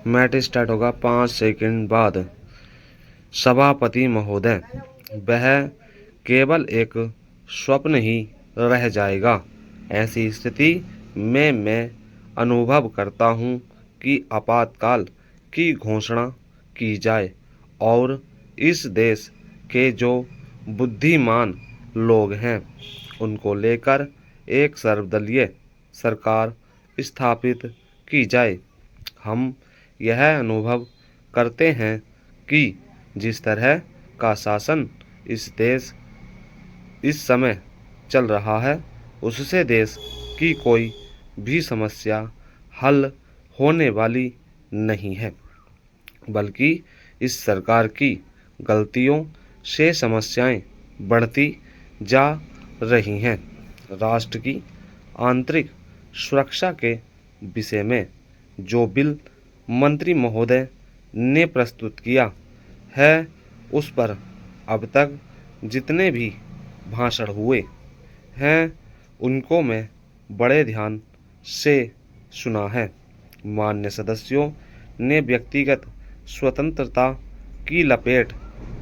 Match start होगा 5 second बाद। सभापति महोदय, वह केवल एक स्वप्न ही रह जाएगा। ऐसी स्थिति में मैं अनुभव करता हूँ कि आपातकाल की घोषणा की जाए और इस देश के जो बुद्धिमान लोग हैं उनको लेकर एक सर्वदलीय सरकार स्थापित की जाए। हम यह अनुभव करते हैं कि जिस तरह का शासन इस देश इस समय चल रहा है उससे देश की कोई भी समस्या हल होने वाली नहीं है, बल्कि इस सरकार की गलतियों से समस्याएं बढ़ती जा रही हैं। राष्ट्र की आंतरिक सुरक्षा के विषय में जो बिल मंत्री महोदय ने प्रस्तुत किया है उस पर अब तक जितने भी भाषण हुए हैं उनको मैं बड़े ध्यान से सुना है। मान्य सदस्यों ने व्यक्तिगत स्वतंत्रता की लपेट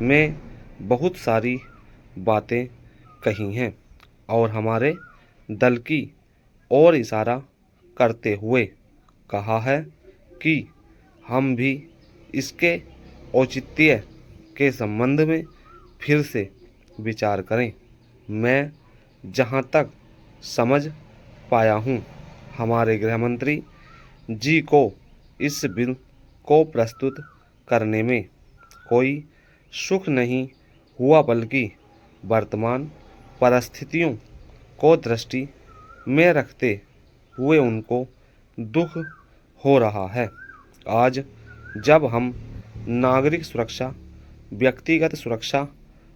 में बहुत सारी बातें कही हैं और हमारे दल की ओर इशारा करते हुए कहा है कि हम भी इसके औचित्य के संबंध में फिर से विचार करें। मैं जहां तक समझ पाया हूं, हमारे गृह मंत्री जी को इस बिल को प्रस्तुत करने में कोई सुख नहीं हुआ, बल्कि वर्तमान परिस्थितियों को दृष्टि में रखते हुए उनको दुख हो रहा है। आज जब हम नागरिक सुरक्षा, व्यक्तिगत सुरक्षा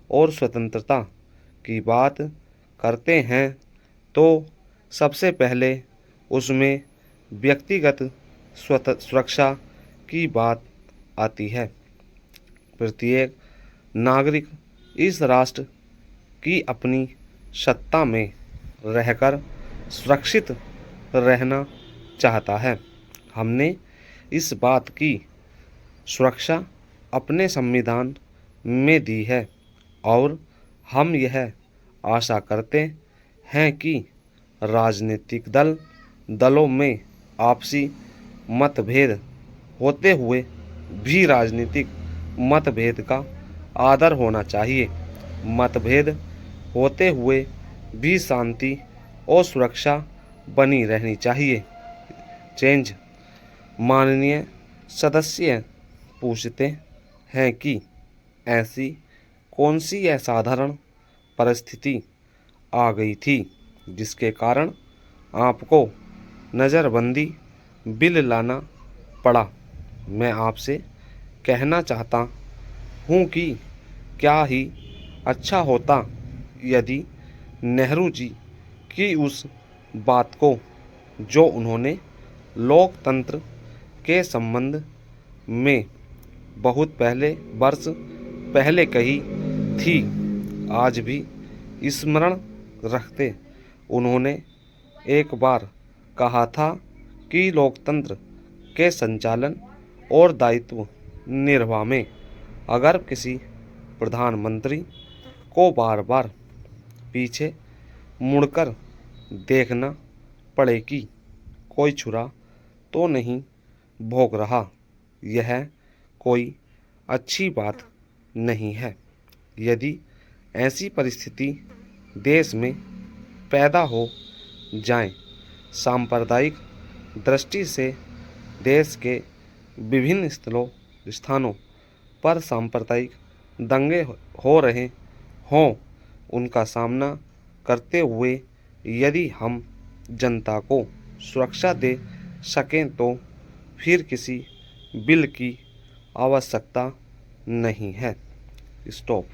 और स्वतंत्रता की बात करते हैं तो सबसे पहले उसमें व्यक्तिगत सुरक्षा की बात आती है। प्रत्येक नागरिक इस राष्ट्र की अपनी सत्ता में रहकर सुरक्षित रहना चाहता है। हमने इस बात की सुरक्षा अपने संविधान में दी है और हम यह आशा करते हैं कि राजनीतिक दलों में आपसी मतभेद होते हुए भी राजनीतिक मतभेद का आदर होना चाहिए। मतभेद होते हुए भी शांति और सुरक्षा बनी रहनी चाहिए। चेंज माननीय सदस्य पूछते हैं कि ऐसी कौन सी असाधारण परिस्थिति आ गई थी जिसके कारण आपको नज़रबंदी बिल लाना पड़ा। मैं आपसे कहना चाहता हूँ कि क्या ही अच्छा होता यदि नेहरू जी की उस बात को जो उन्होंने लोकतंत्र के संबंध में बहुत वर्ष पहले कही थी आज भी स्मरण रखते। उन्होंने एक बार कहा था कि लोकतंत्र के संचालन और दायित्व निर्वाह में अगर किसी प्रधानमंत्री को बार बार पीछे मुड़कर देखना पड़े कि कोई छुरा तो नहीं भोंक रहा, यह कोई अच्छी बात नहीं है। यदि ऐसी परिस्थिति देश में पैदा हो जाए, सांप्रदायिक दृष्टि से देश के विभिन्न स्थानों पर सांप्रदायिक दंगे हो रहे हों, उनका सामना करते हुए यदि हम जनता को सुरक्षा दे सकें तो फिर किसी बिल की आवश्यकता नहीं है। स्टॉप।